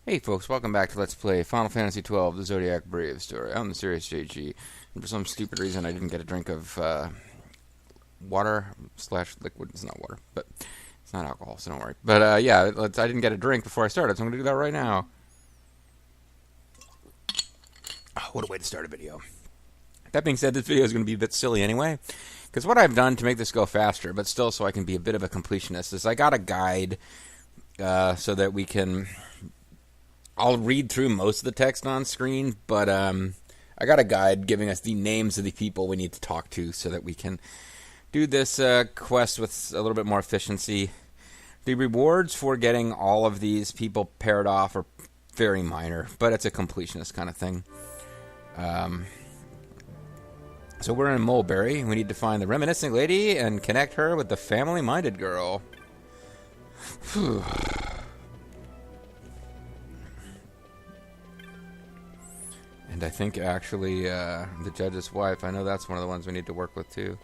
Hey folks, welcome back to Let's Play Final Fantasy XII, the Zodiac Brave story. I'm the MysteriousJG, and for some stupid reason I didn't get a drink of water slash liquid. It's not water, but it's not alcohol, so don't worry. But yeah, I didn't get a drink before I started, so I'm going to do that right now. Oh, what a way to start a video. That being said, this video is going to be a bit silly anyway, because what I've done to make this go faster, but still so I can be a bit of a completionist, is I got a guide so that we can... I'll read through most of the text on screen, but I got a guide giving us the names of the people we need to talk to so that we can do this quest with a little bit more efficiency. The rewards for getting all of these people paired off are very minor, but it's a completionist kind of thing. So we're in Mulberry. We need to find the reminiscing lady and connect her with the family-minded girl. And I think, actually, the judge's wife, I know that's one of the ones we need to work with, too.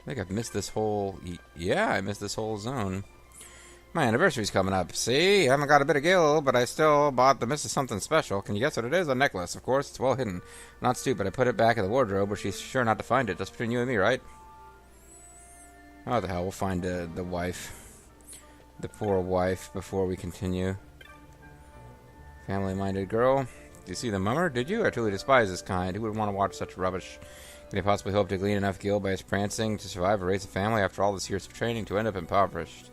I think I've missed this whole... Yeah, I missed this whole zone. My anniversary's coming up. See? I haven't got a bit of gil, but I still bought the Mrs. Something special. Can you guess what it is? A necklace. Of course, it's well hidden. Not stupid. I put it back in the wardrobe, but she's sure not to find it. Just between you and me, right? Oh, the hell. We'll find the wife. The poor wife before we continue. Family-minded girl. Do you see the mummer? Did you? I truly despise this kind. Who would want to watch such rubbish? Can he possibly hope to glean enough gil by his prancing to survive or raise a family after all this years of training to end up impoverished?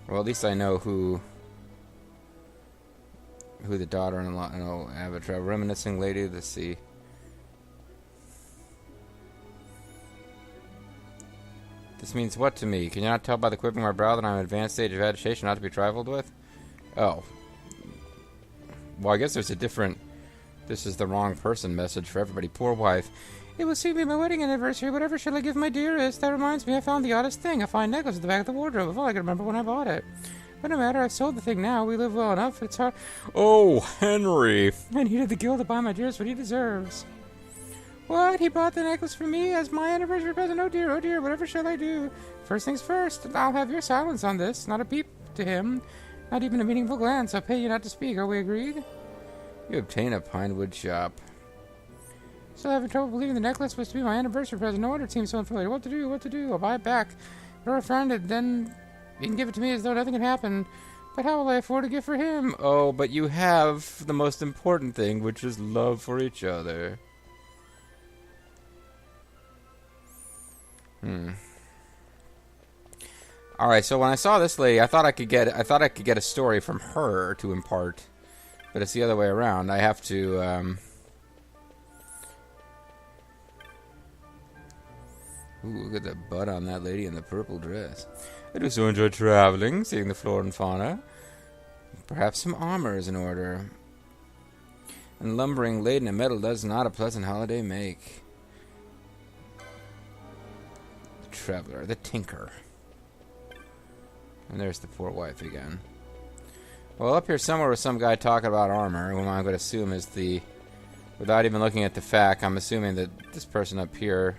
Well, at least I know who the daughter-in-law... No, Avatar. Reminiscing lady. Let's see. This means what to me? Can you not tell by the quiver of my brow that I'm an advanced stage of agitation not to be trifled with? Oh. Well, I guess there's a different... This is the wrong person message for everybody. Poor wife. It will soon be my wedding anniversary. Whatever shall I give my dearest? That reminds me, I found the oddest thing. A fine necklace at the back of the wardrobe. If all I can remember when I bought it. But no matter, I've sold the thing now. We live well enough. It's hard... Oh, Henry. I needed the gil to buy my dearest what he deserves. What? He bought the necklace for me as my anniversary present? Oh dear, whatever shall I do? First things first, I'll have your silence on this. Not a peep to him. Not even a meaningful glance. I'll pay you not to speak. Are we agreed? You obtain a pinewood shop. Still having trouble believing the necklace was to be my anniversary present. No wonder it seems so unfamiliar. What to do? I'll buy it back. You're a friend, and then you can give it to me as though nothing had happened. But how will I afford a gift for him? Oh, but you have the most important thing, which is love for each other. All right, so when I saw this lady, I thought I could get a story from her to impart, but it's the other way around. I have to. Ooh, look at the butt on that lady in the purple dress. I do so enjoy traveling, seeing the flora and fauna. Perhaps some armor is in order. And lumbering laden in metal does not a pleasant holiday make. The traveler, the tinker. And there's the poor wife again. Well, up here somewhere was some guy talking about armor, whom I'm going to assume is the... Without even looking at the fact, I'm assuming that this person up here...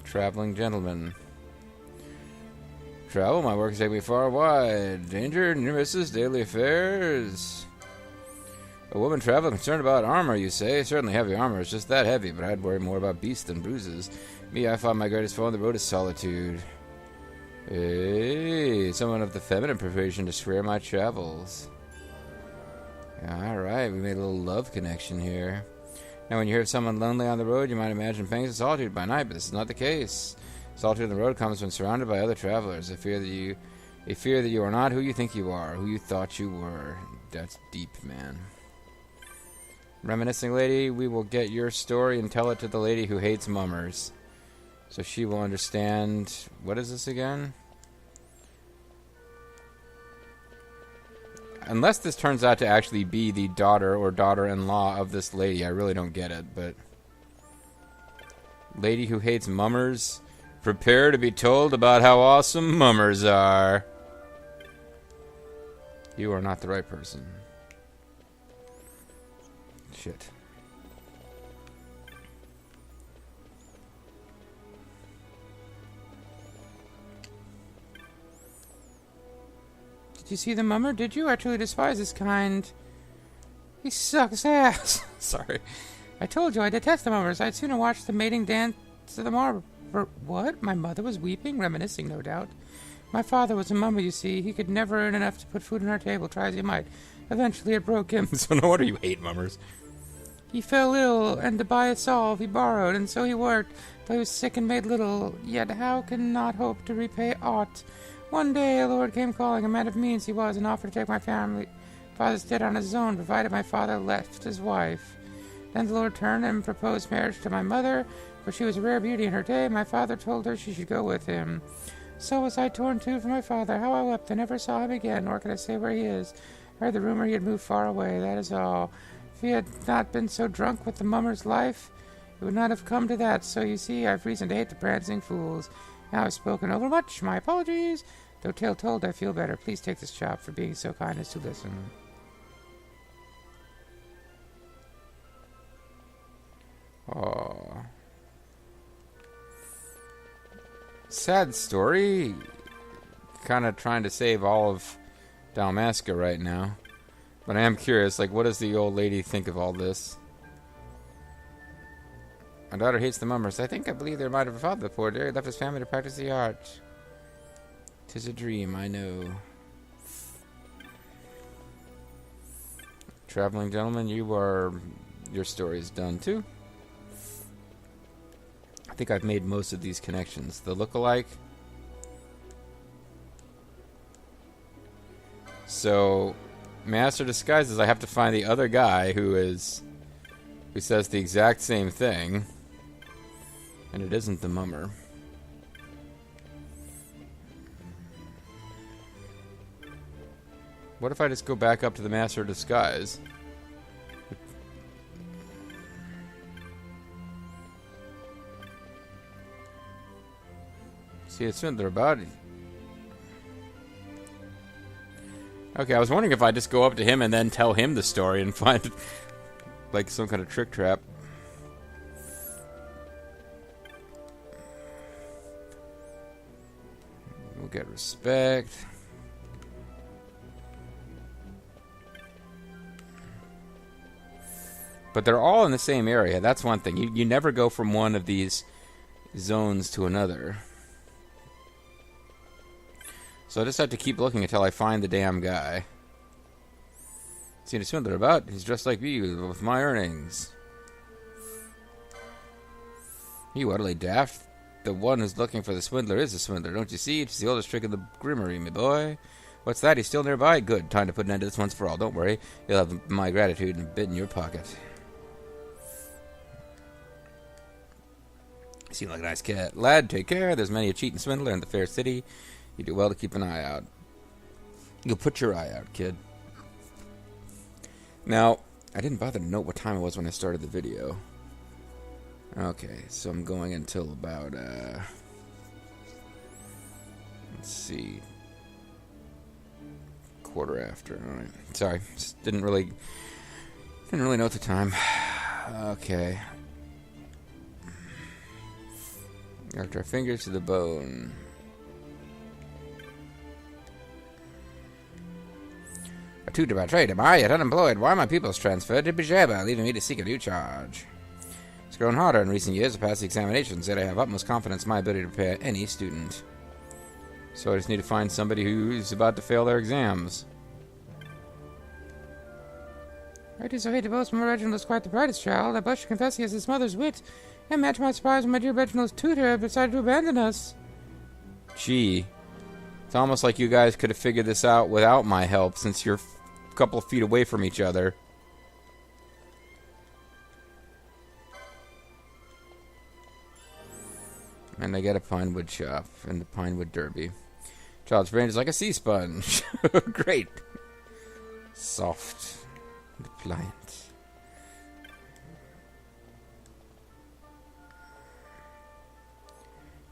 Traveling gentleman. Travel, my work has taken me far and wide. Danger, near misses, daily affairs... A woman traveling concerned about armor, you say? Certainly heavy armor is just that heavy, but I'd worry more about beasts than bruises. Me, I find my greatest foe on the road is solitude. Hey, someone of the feminine persuasion to square my travels. Alright, we made a little love connection here. Now, when you hear of someone lonely on the road, you might imagine pangs of solitude by night, but this is not the case. Solitude on the road comes when surrounded by other travelers. A fear that you are not who you think you are, who you thought you were. That's deep, man. Reminiscing lady, we will get your story and tell it to the lady who hates mummers. So she will understand... What is this again? Unless this turns out to actually be the daughter or daughter-in-law of this lady, I really don't get it, but... Lady who hates mummers, prepare to be told about how awesome mummers are. You are not the right person. Shit. You see the mummer, did you? I truly despise this kind. He sucks ass. Sorry. I told you I detest the mummers. I'd sooner watch the mating dance of the marble. What? My mother was weeping? Reminiscing, no doubt. My father was a mummer, you see. He could never earn enough to put food on our table, try as he might. Eventually it broke him. So no wonder you hate mummers. He fell ill, and to buy a salve he borrowed, and so he worked, though he was sick and made little. Yet how can not hope to repay aught? One day a lord came calling, a man of means he was, and offered to take my father's debt on his own, provided my father left his wife. Then the lord turned and proposed marriage to my mother, for she was a rare beauty in her day. My father told her she should go with him. So was I torn too from my father. How I wept! I never saw him again, nor can I say where he is. I heard the rumor he had moved far away, that is all. If he had not been so drunk with the mummer's life, it would not have come to that. So you see, I've reason to hate the prancing fools. Now I've spoken overmuch. My apologies. Though tale told, I feel better. Please take this chop for being so kind as to listen. Oh. Sad story. Kind of trying to save all of Dalmasca right now. But I am curious, like, what does the old lady think of all this? My daughter hates the mummers. I believe they might have her father, the poor dear. He left his family to practice the art. 'Tis a dream, I know. Traveling gentleman, your story is done too. I think I've made most of these connections. The look-alike. So, Master Disguises, I have to find the other guy who says the exact same thing. And it isn't the mummer. What if I just go back up to the Master of Disguise? See a swindler about it. Okay, I was wondering if I just go up to him and then tell him the story and find like some kind of trick trap. We'll get respect. But they're all in the same area. That's one thing. You never go from one of these zones to another. So I just have to keep looking until I find the damn guy. Seen a swindler about? He's dressed like me with my earnings. You utterly daft. The one who's looking for the swindler is a swindler. Don't you see? It's the oldest trick of the Grimmery, my boy. What's that? He's still nearby? Good. Time to put an end to this once for all. Don't worry. You'll have my gratitude and a bit in your pocket. You seem like a nice cat. Lad, take care. There's many a cheat and swindler in the fair city. You do well to keep an eye out. You'll put your eye out, kid. Now, I didn't bother to note what time it was when I started the video. Okay, so I'm going until about, let's see, quarter after. All right. Sorry, just didn't really note the time. Okay. After our fingers to the bone. A tutor by trade, am I? Yet unemployed. Why are my pupils transferred to Bijaba, leaving me to seek a new charge? It's grown harder in recent years to pass the examinations, yet I have utmost confidence in my ability to prepare any student. So I just need to find somebody who's about to fail their exams. I do so hate to boast, my Reginald is quite the brightest child. I blush to confess he has his mother's wit. And much my surprise when my dear Reginald's tutor decided to abandon us. Gee. It's almost like you guys could have figured this out without my help, since you're a couple of feet away from each other. And I get a pine wood shop and the pine wood derby. Child's brain is like a sea sponge. Great. Soft and pliant.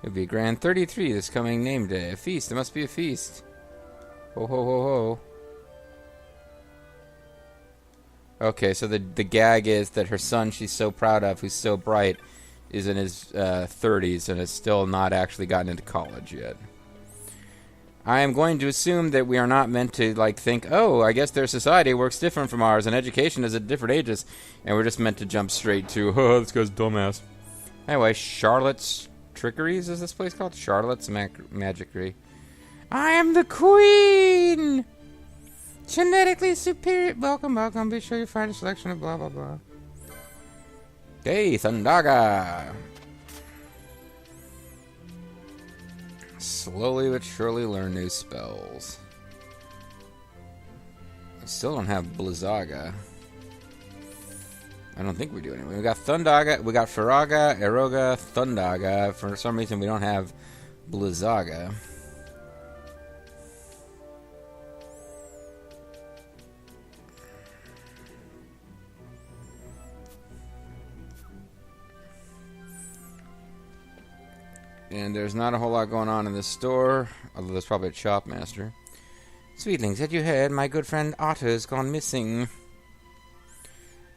It'll be grand 33 this coming name day. A feast. There must be a feast. Ho ho ho ho. Okay, so the gag is that her son she's so proud of, who's so bright, is in his 30s and has still not actually gotten into college yet. I am going to assume that we are not meant to, like, think, oh, I guess their society works different from ours, and education is at different ages, and we're just meant to jump straight to, oh, this guy's dumbass. Anyway, Charlotte's Trickeries is this place called? Charlotte's Magicry. I am the queen! Genetically superior. Welcome, welcome. Be sure you find a selection of blah, blah, blah. Hey, Thundaga! Slowly but surely learn new spells. I still don't have Blizzaga. I don't think we do anyway. We got Thundaga, we got Faraga, Eroga, Thundaga. For some reason we don't have Blizzaga. And there's not a whole lot going on in this store, although there's probably a shopmaster. Sweetlings, had you heard? My good friend Otto's gone missing.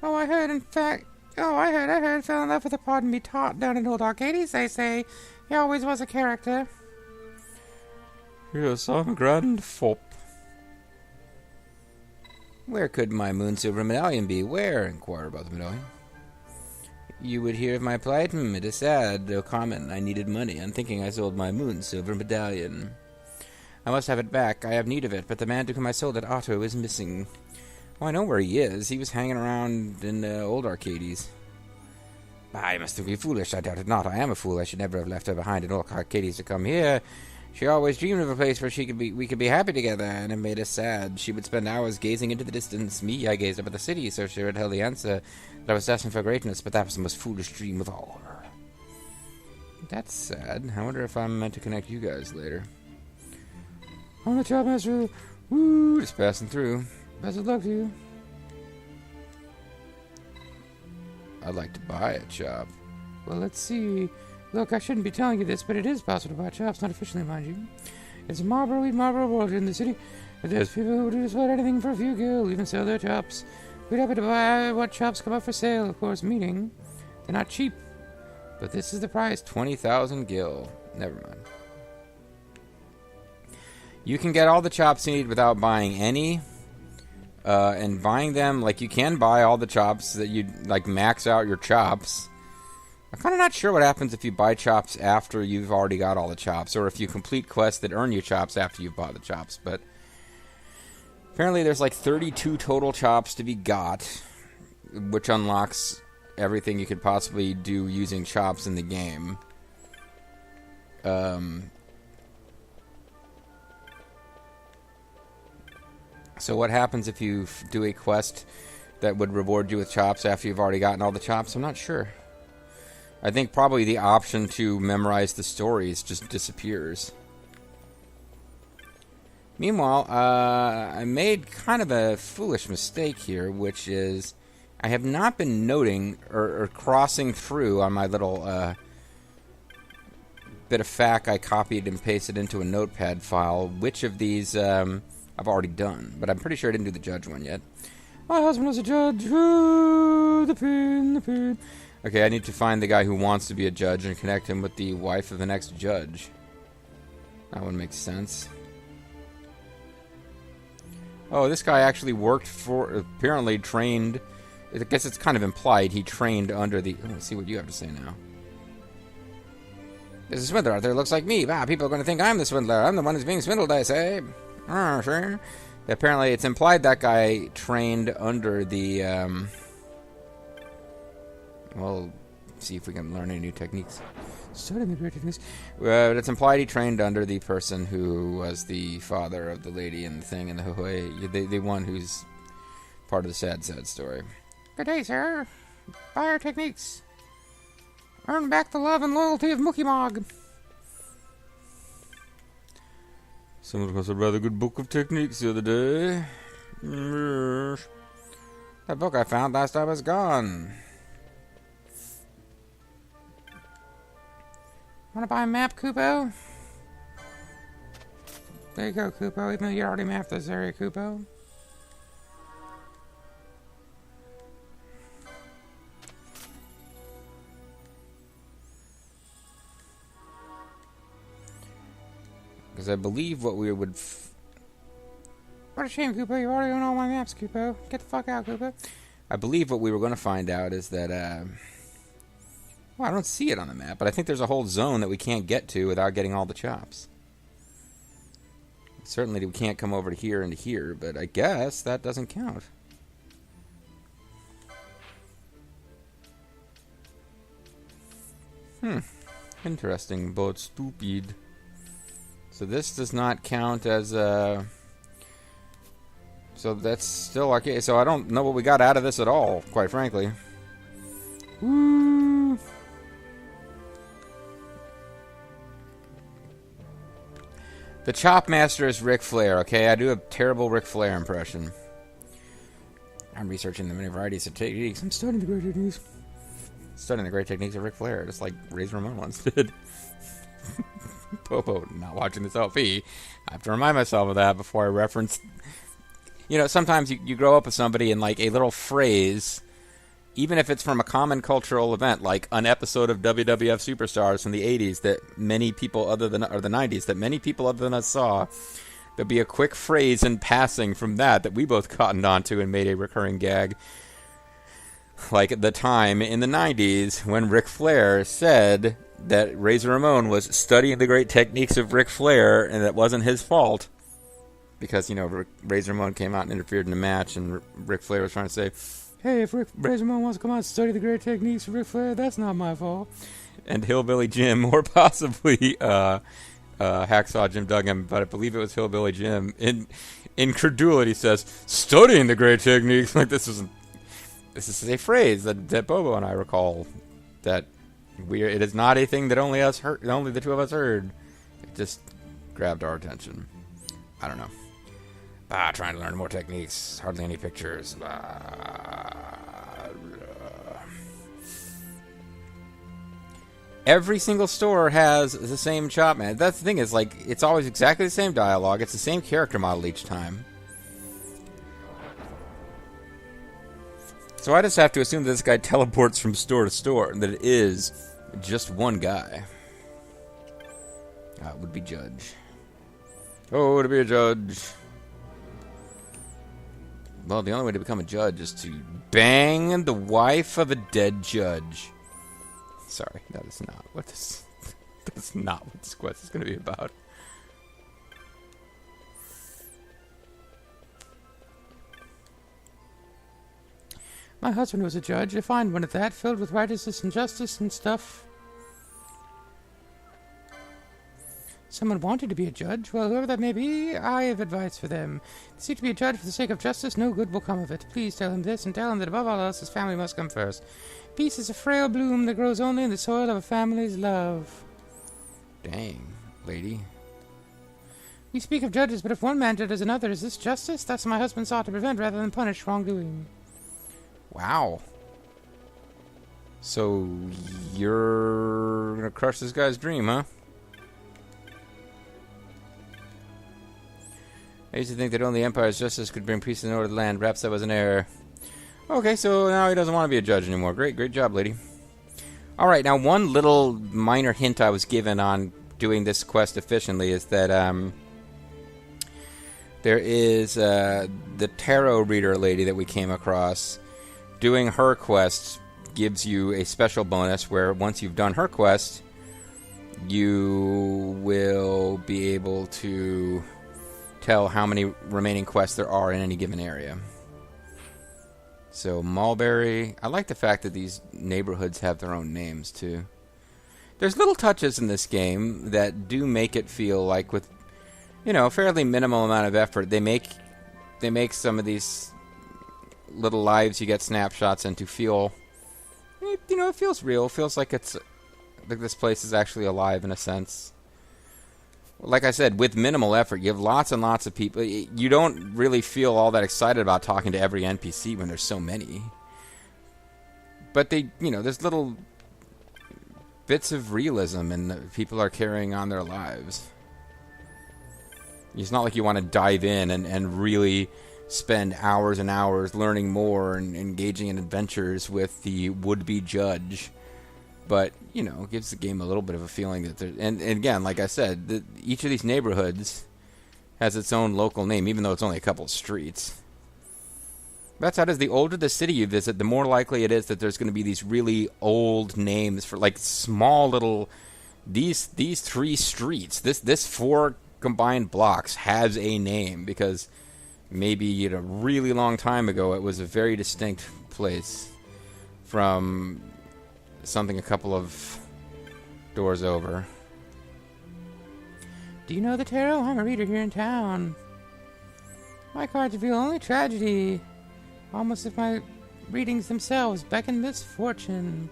Oh, I heard, in fact. Oh, I heard. Fell in love with a pardon me tart down in Old Arcades, they say. He always was a character. Yes, I'm grand fop. Where could my moon silver medallion be? Where? Inquire about the medallion. You would hear of my plight? It is sad, though common. I needed money. I'm thinking I sold my moon silver medallion. I must have it back. I have need of it, but the man to whom I sold it, Otto, is missing. Oh, I know where he is. He was hanging around in Old Arcades. I must be foolish. I doubt it not. I am a fool. I should never have left her behind in Old Arcades to come here. She always dreamed of a place where we could be happy together, and it made us sad. She would spend hours gazing into the distance. Me, I gazed up at the city, so she would tell the answer that I was destined for greatness, but that was the most foolish dream of all. That's sad. I wonder if I'm meant to connect you guys later. I'm the job master. Woo! Just passing through. Best of luck to you. I'd like to buy a chop. Well, let's see. Look, I shouldn't be telling you this, but it is possible to buy chops, not officially, mind you. It's a Marlboro world in the city. But there's people who do just about anything for a few gil, even sell their chops. We'd happy to buy what chops come up for sale, of course, meaning they're not cheap. But this is the price. 20,000 gil. Never mind. You can get all the chops you need without buying any. And buying them, like, you can buy all the chops that you, like, max out your chops. I'm kind of not sure what happens if you buy chops after you've already got all the chops, or if you complete quests that earn you chops after you've bought the chops, but apparently there's like 32 total chops to be got, which unlocks everything you could possibly do using chops in the game. So what happens if you do a quest that would reward you with chops after you've already gotten all the chops? I'm not sure. I think probably the option to memorize the stories just disappears. Meanwhile, I made kind of a foolish mistake here, which is I have not been noting or crossing through on my little bit of FAQ I copied and pasted into a notepad file which of these I've already done. But I'm pretty sure I didn't do the judge one yet. My husband was a judge. Ooh, the pin. Okay, I need to find the guy who wants to be a judge and connect him with the wife of the next judge. That one makes sense. Oh, this guy actually worked for, apparently trained, I guess it's kind of implied he trained under the, oh, let's see what you have to say now. There's a swindler out there, looks like me. Wow, people are going to think I'm the swindler. I'm the one who's being swindled, I say. Sure. Apparently, it's implied that guy trained under the, well, see if we can learn any new techniques. It's implied he trained under the person who was the father of the lady and the thing and the one who's part of the sad story. Good day, sir. Buy our techniques. Earn back the love and loyalty of Mookie Mog. Someone got a rather good book of techniques the other day. That book I found last time is gone. Want to buy a map, Kupo? There you go, Kupo. Even though you already mapped this area, Kupo. Because I believe what we would... What a shame, Koopa. You already own all my maps, Koopa. Get the fuck out, Koopa. I believe what we were going to find out is that... well, I don't see it on the map, but I think there's a whole zone that we can't get to without getting all the chops. Certainly we can't come over to here and to here, but I guess that doesn't count. Interesting, but stupid. So this does not count as so that's still arcade. So I don't know what we got out of this at all, quite frankly. Woo! The Chop Master is Ric Flair, okay? I do a terrible Ric Flair impression. I'm researching the many varieties of techniques. I'm studying the great techniques. Studying the great techniques of Ric Flair, just like Razor Ramon once did. Popo, not watching this LP. I have to remind myself of that before I reference... You know, sometimes you grow up with somebody and, like, a little phrase, even if it's from a common cultural event, like an episode of WWF Superstars from the 80s that many people other than... or the 90s, that many people other than us saw, there'll be a quick phrase in passing from that we both cottoned onto and made a recurring gag. Like at the time in the 90s when Ric Flair said that Razor Ramon was studying the great techniques of Ric Flair and that wasn't his fault. Because, you know, Razor Ramon came out and interfered in the match and Ric Flair was trying to say, hey, if Razor Ramon wants to come out and study the great techniques of Ric Flair, that's not my fault. And Hillbilly Jim, or possibly Hacksaw Jim Duggan, but I believe it was Hillbilly Jim, in incredulity says, studying the great techniques. Like this is a phrase that Bobo and I recall. That it is not a thing that only the two of us heard. It just grabbed our attention. I don't know. Trying to learn more techniques. Hardly any pictures. Every single store has the same chop, man. That's the thing, is like it's always exactly the same dialogue. It's the same character model each time. So I just have to assume that this guy teleports from store to store, and that it is just one guy. It would be Judge. Oh, to be a judge. Well, the only way to become a judge is to bang the wife of a dead judge. Sorry, that is not what this... That's not what this quest is going to be about. My husband was a judge, a fine one at that, filled with righteousness and justice and stuff. Someone wanted to be a judge. Well, whoever that may be, I have advice for them. To seek to be a judge for the sake of justice, no good will come of it. Please tell him this, and tell him that above all else, his family must come first. Peace is a frail bloom that grows only in the soil of a family's love. Dang, lady. We speak of judges, but if one man judges another, is this justice? That's what my husband sought to prevent rather than punish wrongdoing. Wow. So, you're gonna crush this guy's dream, huh? I used to think that only the Empire's justice could bring peace and order to the land. Perhaps that was an error. Okay, so now he doesn't want to be a judge anymore. Great job, lady. Alright, now one little minor hint I was given on doing this quest efficiently is that there is the tarot reader lady that we came across. Doing her quest gives you a special bonus where once you've done her quest, you will be able to tell how many remaining quests there are in any given area. So, Mulberry. I like the fact that these neighborhoods have their own names, too. There's little touches in this game that do make it feel like with, you know, a fairly minimal amount of effort, they make some of these little lives you get snapshots into feel, you know, it feels real. It feels like this place is actually alive in a sense. Like I said, with minimal effort, you have lots and lots of people. You don't really feel all that excited about talking to every NPC when there's so many. But there's little bits of realism and people are carrying on their lives. It's not like you want to dive in and really spend hours and hours learning more and engaging in adventures with the would-be judge. But, you know, gives the game a little bit of a feeling that there... And again, like I said, each of these neighborhoods has its own local name, even though it's only a couple of streets. That's how it is. The older the city you visit, the more likely it is that there's going to be these really old names for, like, small little... These 3 streets, this 4 combined blocks has a name, because maybe a really long time ago it was a very distinct place from... something a couple of doors over. Do you know the tarot? I'm a reader here in town. My cards reveal only tragedy. Almost if my readings themselves beckon misfortune.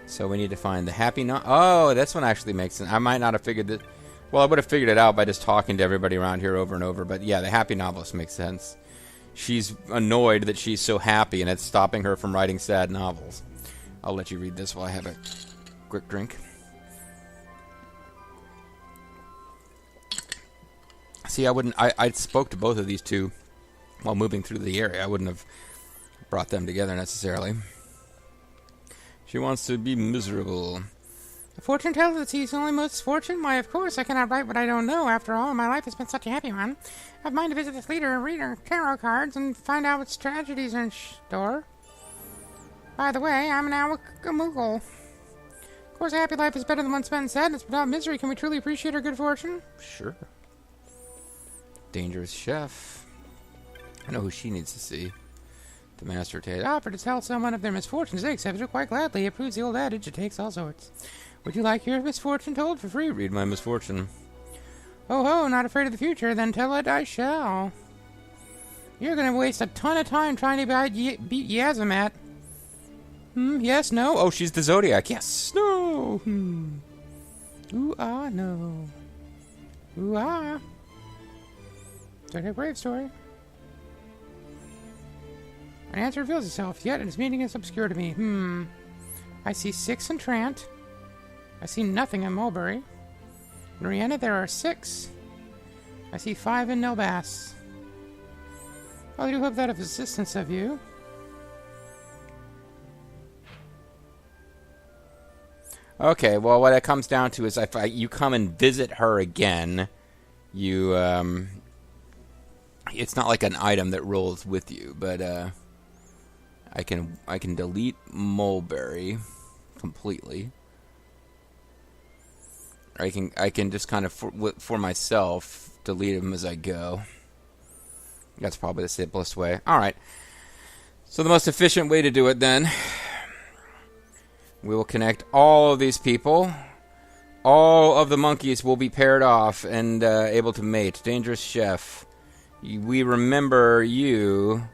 So we need to find the happy oh, this one actually makes sense. I might not have figured that... Well, I would have figured it out by just talking to everybody around here over and over. But yeah, the happy novelist makes sense. She's annoyed that she's so happy and it's stopping her from writing sad novels. I'll let you read this while I have a quick drink. See, I spoke to both of these two while moving through the area. I wouldn't have brought them together necessarily. She wants to be miserable. The fortune tells that he's only misfortune? Why, of course, I cannot write what I don't know. After all, my life has been such a happy one. I have mind to visit this leader and read her tarot cards and find out what tragedies are in store. By the way, I'm now a Moogle. Of course, a happy life is better than one spent in sadness. Without misery, can we truly appreciate our good fortune? Sure. Dangerous chef. I know who she needs to see. The master taste. Offer to tell someone of their misfortunes. They accept it quite gladly. It proves the old adage, it takes all sorts. Would you like your misfortune told for free? Read my misfortune. Oh ho, not afraid of the future, then tell it I shall. You're going to waste a ton of time trying to beat Yazamat. Yes, no? Oh, she's the Zodiac. Yes. No. Ooh, ah, no. Ooh, ah. Zodiac Brave story. An answer reveals itself, yet its meaning is obscure to me. I see 6 in Trant. I see nothing in Mulberry. In Rihanna, there are 6. I see 5 in Nelbass. I do hope that of assistance of you. Okay, well, what it comes down to is if you come and visit her again, you, it's not like an item that rolls with you, but, I can delete Mulberry completely. Or I can just kind of, for myself, delete them as I go. That's probably the simplest way. Alright. So the most efficient way to do it, then... We will connect all of these people. All of the monkeys will be paired off and able to mate. Dangerous chef. We remember you.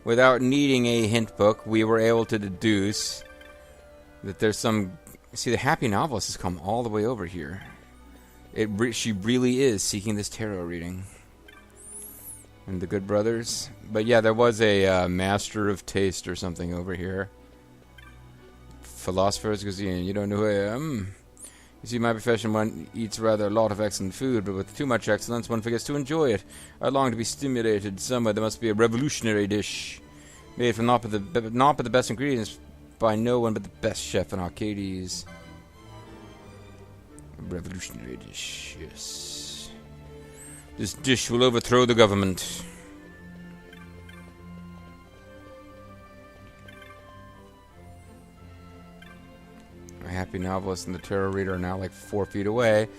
Without needing a hint book, we were able to deduce that there's some... See, the happy novelist has come all the way over here. She really is seeking this tarot reading. And the good brothers. But yeah, there was a master of taste or something over here. Philosopher's cuisine. You don't know who I am? You see, my profession, one eats rather a lot of excellent food, but with too much excellence, one forgets to enjoy it. I long to be stimulated. Somewhere there must be a revolutionary dish, made from not but the best ingredients, by no one but the best chef in Arcades. A revolutionary dish, yes. This dish will overthrow the government. Happy novelist and the tarot reader are now like 4 feet away.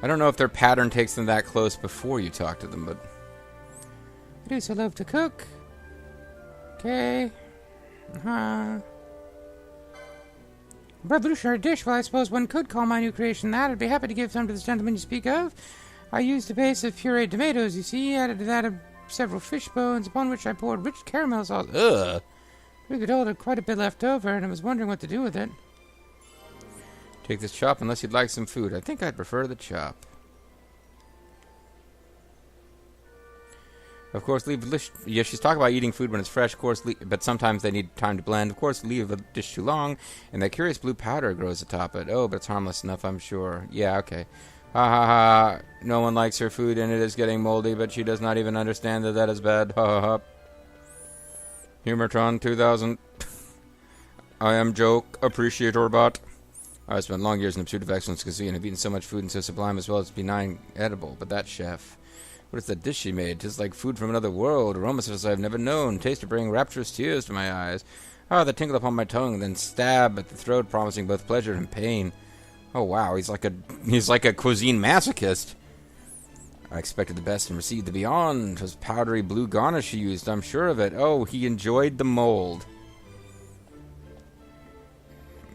I don't know if their pattern takes them that close before you talk to them, but... I do so love to cook. Okay. Revolutionary dish, well, I suppose one could call my new creation that. I'd be happy to give some to this gentleman you speak of. I used a base of pureed tomatoes, you see. Added to that several fish bones, upon which I poured rich caramel sauce. Ugh! We could hold quite a bit left over, and I was wondering what to do with it. Take this chop unless you'd like some food. I think I'd prefer the chop. Of course, yeah, she's talking about eating food when it's fresh, of course, but sometimes they need time to blend. Of course, leave a dish too long, and that curious blue powder grows atop it. Oh, but it's harmless enough, I'm sure. Yeah, okay. Ha ha ha. No one likes her food, and it is getting moldy, but she does not even understand that is bad. Ha ha ha. Humortron 2000. I am joke appreciator bot. I spent long years in the pursuit of excellence cuisine. I've eaten so much food and so sublime as well as benign edible. But that chef, what is that dish she made? 'Tis like food from another world. Aroma such as I have never known. Taste to bring rapturous tears to my eyes. Ah, the tingle upon my tongue, then stab at the throat, promising both pleasure and pain. Oh wow, he's like a cuisine masochist. I expected the best and received the beyond. 'Twas powdery blue garnish he used, I'm sure of it. Oh, he enjoyed the mold.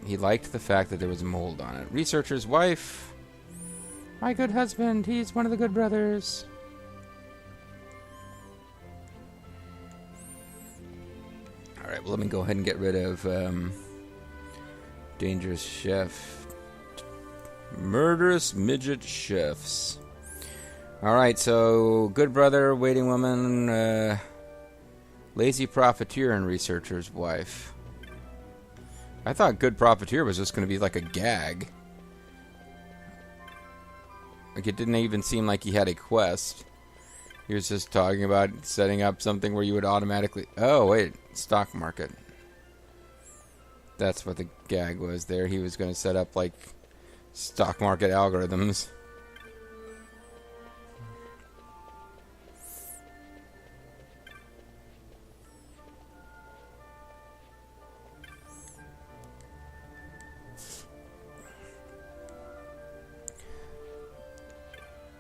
He liked the fact that there was mold on it. Researcher's wife. My good husband, he's one of the good brothers. Alright, well, let me go ahead and get rid of dangerous chef. Murderous midget chefs. Alright, so good brother, waiting woman, lazy profiteer, and researcher's wife. I thought good profiteer was just going to be like a gag. Like, it didn't even seem like he had a quest. He was just talking about setting up something where you would automatically... Oh, wait. Stock market. That's what the gag was there. He was going to set up, like, stock market algorithms.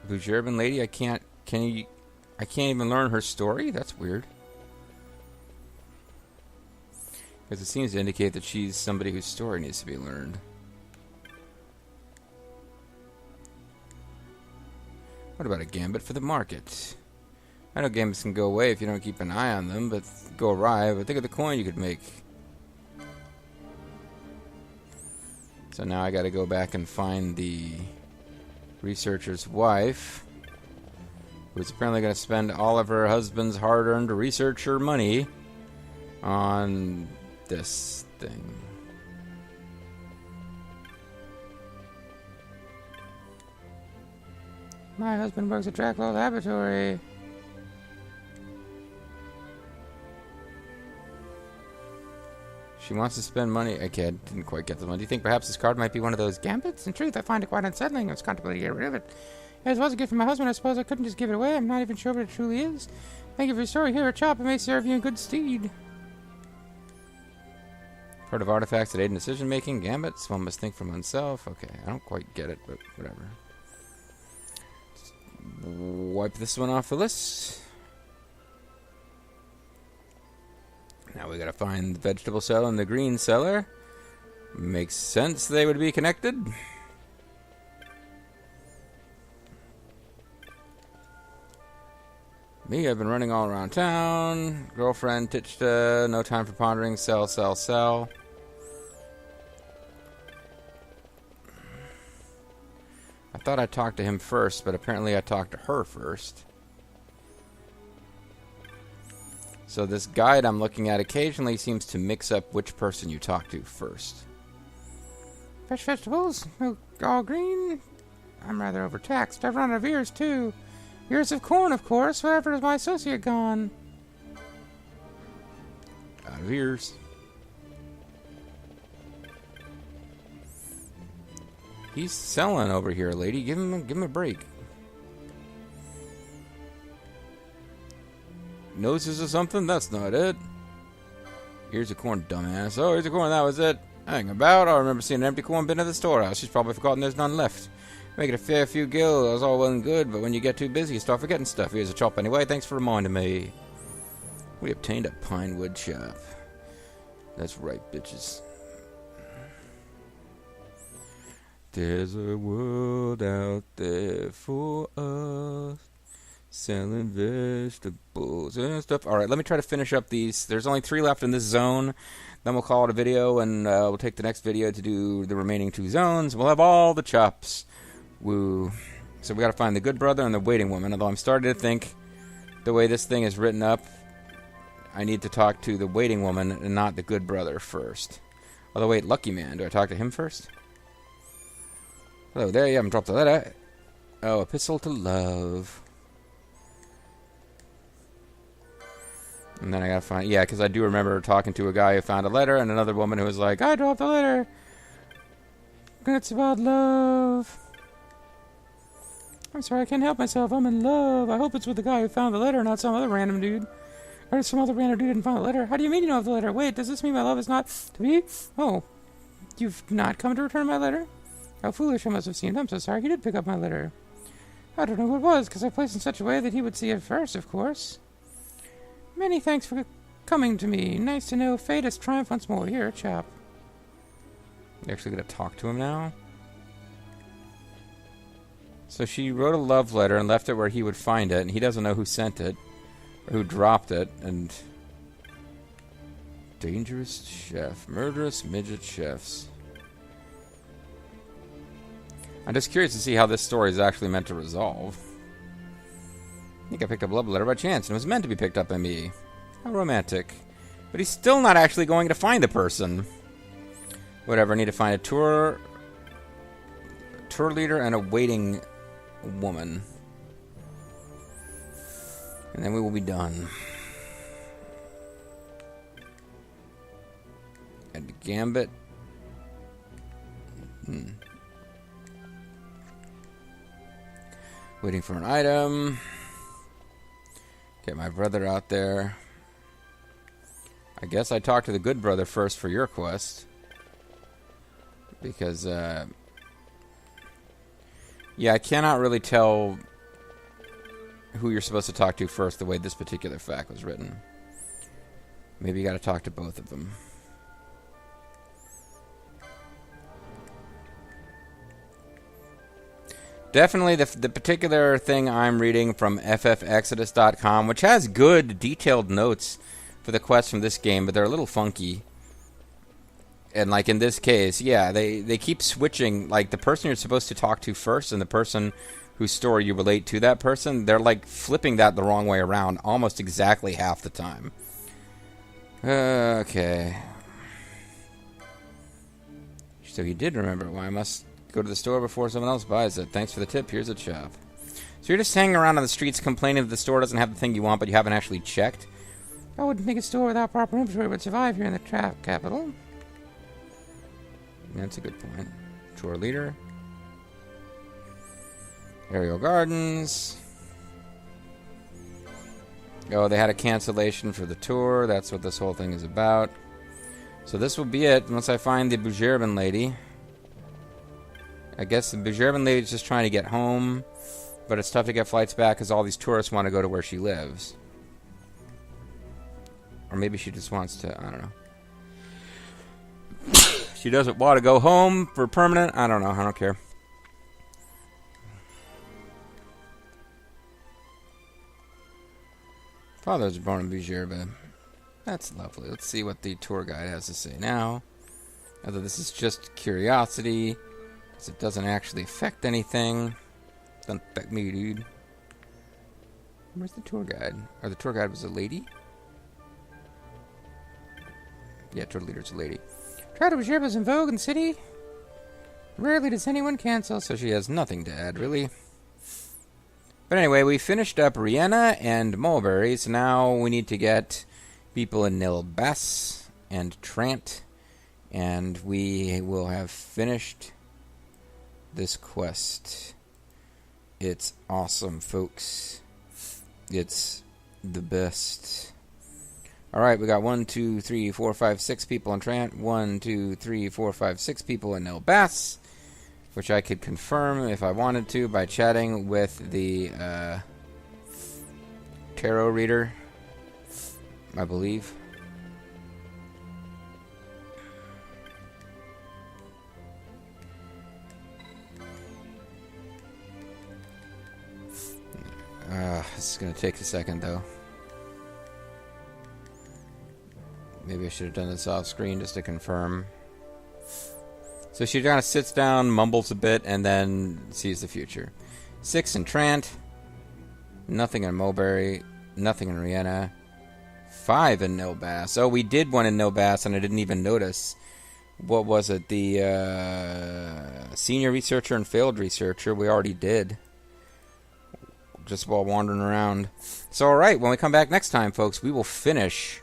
Blue Urban lady, I can't even learn her story? That's weird. Because it seems to indicate that she's somebody whose story needs to be learned. What about a gambit for the market? I know gambits can go away if you don't keep an eye on them, but go awry. But think of the coin you could make. So now I gotta go back and find the researcher's wife, who's apparently going to spend all of her husband's hard-earned researcher money on this thing. My husband works at Dracula Laboratory. She wants to spend money. Okay, I didn't quite get the one. Do you think perhaps this card might be one of those gambits? In truth, I find it quite unsettling. I was contemplating getting rid of it. As it was a gift from my husband, I suppose I couldn't just give it away. I'm not even sure what it truly is. Thank you for your story. Here, a chop. It may serve you in good stead. Part of artifacts that aid in decision making. Gambits. One must think for oneself. Okay, I don't quite get it, but whatever. Just wipe this one off the list. Now we gotta find the vegetable cellar and the green cellar. Makes sense they would be connected. Me, I've been running all around town. Girlfriend, Tichta, no time for pondering. Sell, sell, sell. I thought I talked to him first, but apparently I talked to her first. So this guide I'm looking at occasionally seems to mix up which person you talk to first. Fresh vegetables? Milk all green? I'm rather overtaxed. I've run out of ears, too. Ears of corn, of course. Wherever is my associate gone? Out of ears. He's selling over here, lady. Give him a break. Noses or something? That's not it. Here's a corn, dumbass. Oh, here's a corn. That was it. Hang about. I remember seeing an empty corn bin at the storehouse. She's probably forgotten there's none left. Make it a fair few gil. That was all well and good, but when you get too busy, you start forgetting stuff. Here's a chop anyway. Thanks for reminding me. We obtained a pine wood chop. That's right, bitches. There's a world out there for us. Selling vegetables and stuff. Alright, let me try to finish up these. There's only 3 left in this zone. Then we'll call it a video, and we'll take the next video to do the remaining 2 zones. We'll have all the chops. Woo. So we gotta find the good brother and the waiting woman. Although I'm starting to think, the way this thing is written up, I need to talk to the waiting woman and not the good brother first. Although, wait, Lucky Man. Do I talk to him first? Hello there, you haven't dropped the letter. Oh, Epistle to Love. And then I gotta find... Yeah, because I do remember talking to a guy who found a letter and another woman who was like, I dropped the letter. It's about love. I'm sorry, I can't help myself. I'm in love. I hope it's with the guy who found the letter, not some other random dude. Or some other random dude didn't find the letter. How do you mean you know of the letter? Wait, does this mean my love is not to be? Oh, you've not come to return my letter? How foolish I must have seemed. I'm so sorry. He did pick up my letter. I don't know who it was, because I placed it in such a way that he would see it first, of course. Many thanks for coming to me. Nice to know fate has triumphed once more. Here, chap. You're actually going to talk to him now? So she wrote a love letter and left it where he would find it, and he doesn't know who sent it, or who dropped it, and... Dangerous chef. Murderous midget chefs. I'm just curious to see how this story is actually meant to resolve. I think I picked up a love letter by chance, and it was meant to be picked up by me. How romantic. But he's still not actually going to find the person. Whatever, I need to find a tour leader and a waiting woman. And then we will be done. And Gambit. Waiting for an item. Get my brother out there. I guess I talked to the good brother first for your quest. Because, yeah, I cannot really tell who you're supposed to talk to first the way this particular fact was written. Maybe you gotta talk to both of them. Definitely the particular thing I'm reading from FFXII.com, which has good detailed notes for the quests from this game, but they're a little funky. And like in this case, yeah, they keep switching. Like the person you're supposed to talk to first and the person whose story you relate to that person, they're like flipping that the wrong way around almost exactly half the time. Okay. So he did remember why I must go to the store before someone else buys it. Thanks for the tip. Here's a chop. So you're just hanging around on the streets complaining that the store doesn't have the thing you want, but you haven't actually checked? I wouldn't think a store without proper inventory would survive here in the trap capital. That's a good point. Tour leader. Aerial Gardens. Oh, they had a cancellation for the tour. That's what this whole thing is about. So this will be it once I find the Bujerban lady. I guess the Bujerban lady's just trying to get home, but it's tough to get flights back because all these tourists want to go to where she lives. Or maybe she just wants to, I don't know. She doesn't want to go home for permanent. I don't know. I don't care. Father was born in Bujerba. That's lovely. Let's see what the tour guide has to say now. Although this is just curiosity, because it doesn't actually affect anything. Doesn't affect me, dude. Where's the tour guide? Or the tour guide was a lady? Yeah, tour leader's a lady. Try to Bujerba's in vogue in the city. Rarely does anyone cancel. So she has nothing to add, really. But anyway, we finished up Rihanna and Mulberry, so now we need to get people in Nilbass and Trant, and we will have finished this quest. It's awesome, folks. It's the best. Alright, we got 1, 2, 3, 4, 5, 6 people in Trant. 1, 2, 3, 4, 5, 6 people in Nilbass, which I could confirm if I wanted to by chatting with the tarot reader, I believe. This is going to take a second, though. Maybe I should have done this off screen just to confirm. So she kind of sits down, mumbles a bit, and then sees the future. 6 in Trant. Nothing in Mulberry. Nothing in Rihanna. 5 in Nilbass. Oh, we did one in Nilbass, and I didn't even notice. What was it? The senior researcher and failed researcher. We already did. just while wandering around. So, alright, when we come back next time, folks, we will finish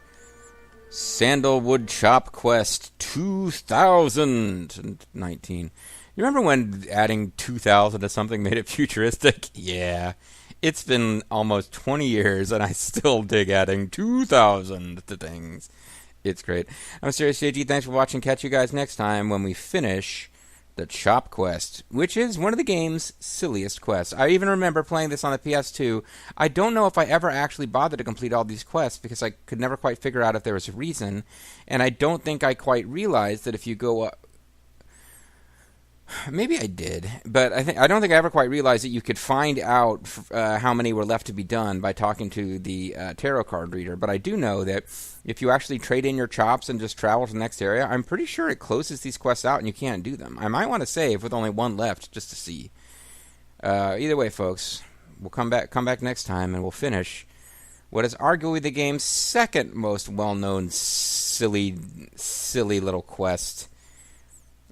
Sandalwood Chop Quest 2019. You remember when adding 2000 to something made it futuristic? Yeah. It's been almost 20 years, and I still dig adding 2000 to things. It's great. I'm MysteriousJG. Thanks for watching. Catch you guys next time when we finish the Chop Quest, which is one of the game's silliest quests. I even remember playing this on the PS2. I don't know if I ever actually bothered to complete all these quests because I could never quite figure out if there was a reason, and I don't think I quite realized that if you go up... Maybe I did, but I don't think I ever quite realized that you could find out how many were left to be done by talking to the tarot card reader. But I do know that if you actually trade in your chops and just travel to the next area, I'm pretty sure it closes these quests out and you can't do them. I might want to save with only one left just to see. Either way, folks, we'll come back next time and we'll finish what is arguably the game's second most well-known silly little quest.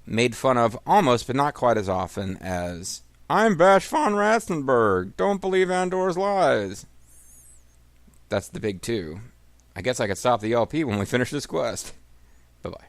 Made fun of almost, but not quite as often as I'm Bash von Ratzenberg. Don't believe Andor's lies. That's the big two. I guess I could stop the LP when we finish this quest. Bye-bye.